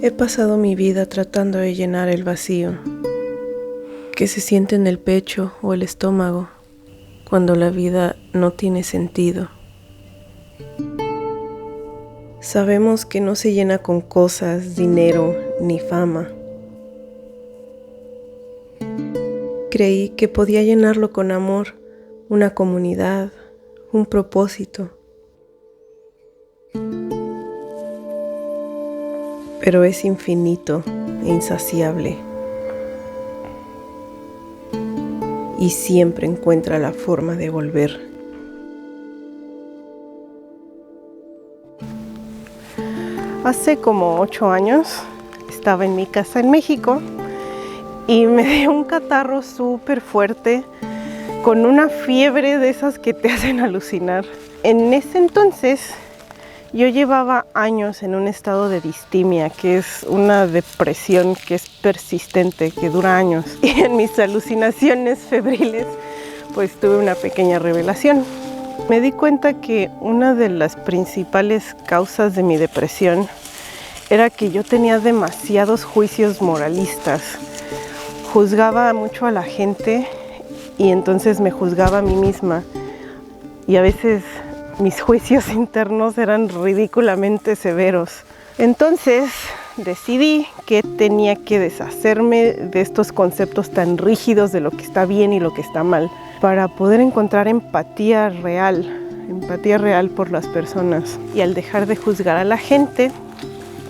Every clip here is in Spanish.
He pasado mi vida tratando de llenar el vacío que se siente en el pecho o el estómago cuando la vida no tiene sentido. Sabemos que no se llena con cosas, dinero ni fama. Creí que podía llenarlo con amor, una comunidad, un propósito. Pero es infinito e insaciable. Y siempre encuentra la forma de volver. Hace como 8 años estaba en mi casa en México y me dio un catarro súper fuerte con una fiebre de esas que te hacen alucinar. En ese entonces yo llevaba años en un estado de distimia, que es una depresión que es persistente, que dura años. Y en mis alucinaciones febriles pues tuve una pequeña revelación. Me di cuenta que una de las principales causas de mi depresión era que yo tenía demasiados juicios moralistas. Juzgaba mucho a la gente y entonces me juzgaba a mí misma. Y a veces mis juicios internos eran ridículamente severos. Entonces decidí que tenía que deshacerme de estos conceptos tan rígidos de lo que está bien y lo que está mal, para poder encontrar empatía real por las personas. Y al dejar de juzgar a la gente,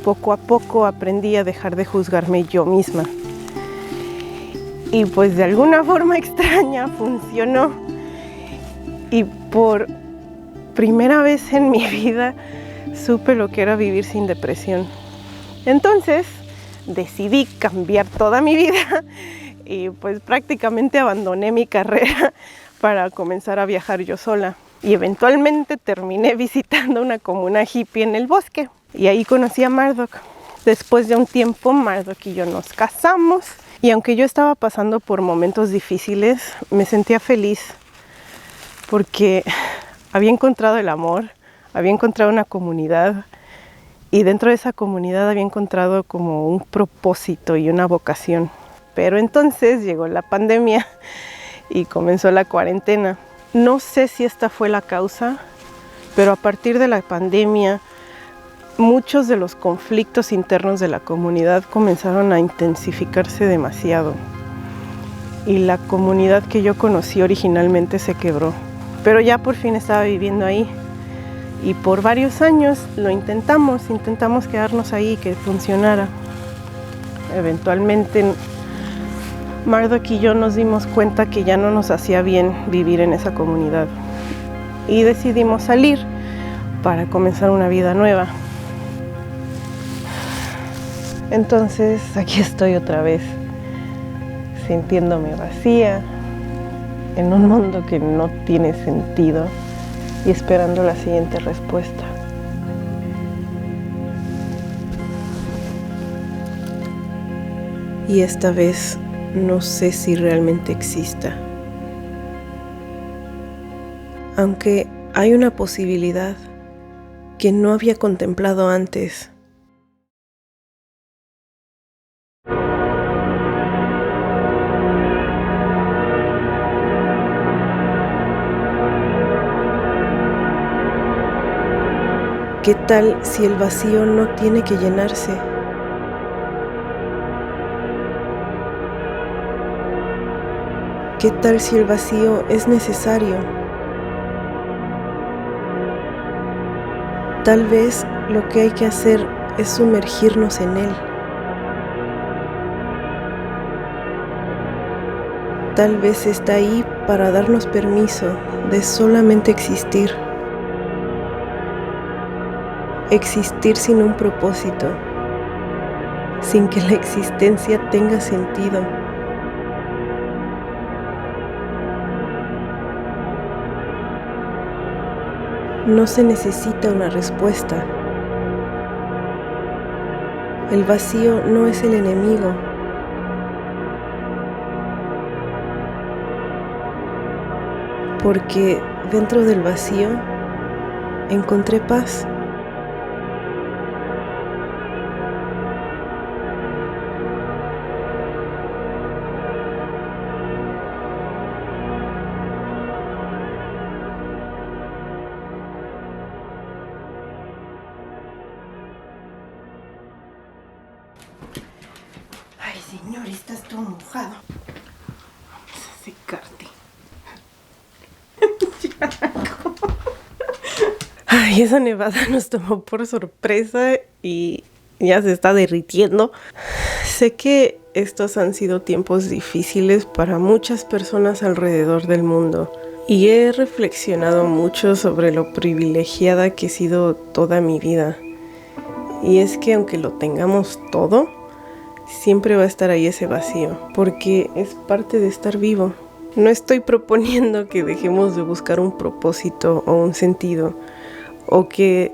poco a poco aprendí a dejar de juzgarme yo misma. Y pues de alguna forma extraña funcionó. Y por primera vez en mi vida supe lo que era vivir sin depresión. Entonces decidí cambiar toda mi vida y pues prácticamente abandoné mi carrera para comenzar a viajar yo sola. Y eventualmente terminé visitando una comuna hippie en el bosque. Y ahí conocí a Marduk. Después de un tiempo, Marduk y yo nos casamos. Y aunque yo estaba pasando por momentos difíciles, me sentía feliz porque había encontrado el amor, había encontrado una comunidad. Y dentro de esa comunidad había encontrado como un propósito y una vocación. Pero entonces llegó la pandemia y comenzó la cuarentena. No sé si esta fue la causa, pero a partir de la pandemia, muchos de los conflictos internos de la comunidad comenzaron a intensificarse demasiado. Y la comunidad que yo conocí originalmente se quebró. Pero ya por fin estaba viviendo ahí. Y por varios años lo intentamos quedarnos ahí y que funcionara. Eventualmente Marduk y yo nos dimos cuenta que ya no nos hacía bien vivir en esa comunidad. Y decidimos salir para comenzar una vida nueva. Entonces aquí estoy otra vez, sintiéndome vacía, en un mundo que no tiene sentido. Y esperando la siguiente respuesta. Y esta vez no sé si realmente exista. Aunque hay una posibilidad que no había contemplado antes. ¿Qué tal si el vacío no tiene que llenarse? ¿Qué tal si el vacío es necesario? Tal vez lo que hay que hacer es sumergirnos en él. Tal vez está ahí para darnos permiso de solamente existir. Existir sin un propósito, sin que la existencia tenga sentido. No se necesita una respuesta. El vacío no es el enemigo. Porque dentro del vacío encontré paz. Ay, señor, estás todo mojado. Vamos a secarte. Ay, esa nevada nos tomó por sorpresa y ya se está derritiendo. Sé que estos han sido tiempos difíciles para muchas personas alrededor del mundo y he reflexionado mucho sobre lo privilegiada que he sido toda mi vida. Y es que aunque lo tengamos todo, siempre va a estar ahí ese vacío, porque es parte de estar vivo. No estoy proponiendo que dejemos de buscar un propósito o un sentido, o que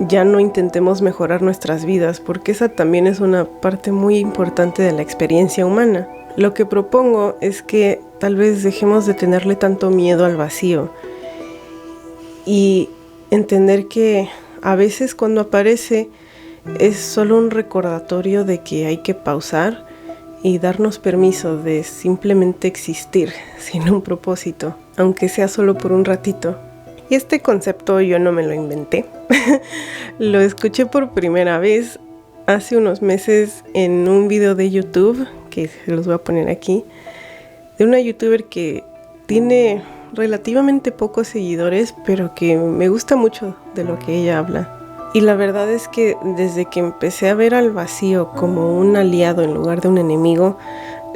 ya no intentemos mejorar nuestras vidas, porque esa también es una parte muy importante de la experiencia humana. Lo que propongo es que tal vez dejemos de tenerle tanto miedo al vacío y entender que a veces cuando aparece es solo un recordatorio de que hay que pausar y darnos permiso de simplemente existir sin un propósito, aunque sea solo por un ratito. Y este concepto yo no me lo inventé. Lo escuché por primera vez hace unos meses en un video de YouTube, que se los voy a poner aquí, de una youtuber que tiene relativamente pocos seguidores, pero que me gusta mucho de lo que ella habla. Y la verdad es que desde que empecé a ver al vacío como un aliado en lugar de un enemigo,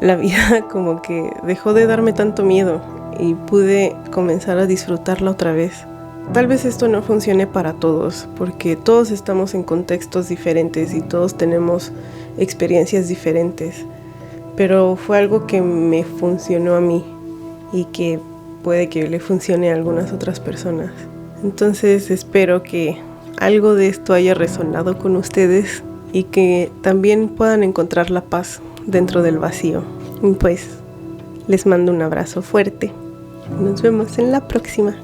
la vida como que dejó de darme tanto miedo y pude comenzar a disfrutarla otra vez. Tal vez esto no funcione para todos, porque todos estamos en contextos diferentes y todos tenemos experiencias diferentes, pero fue algo que me funcionó a mí y que puede que le funcione a algunas otras personas. Entonces espero que algo de esto haya resonado con ustedes y que también puedan encontrar la paz dentro del vacío. Y pues les mando un abrazo fuerte. Nos vemos en la próxima.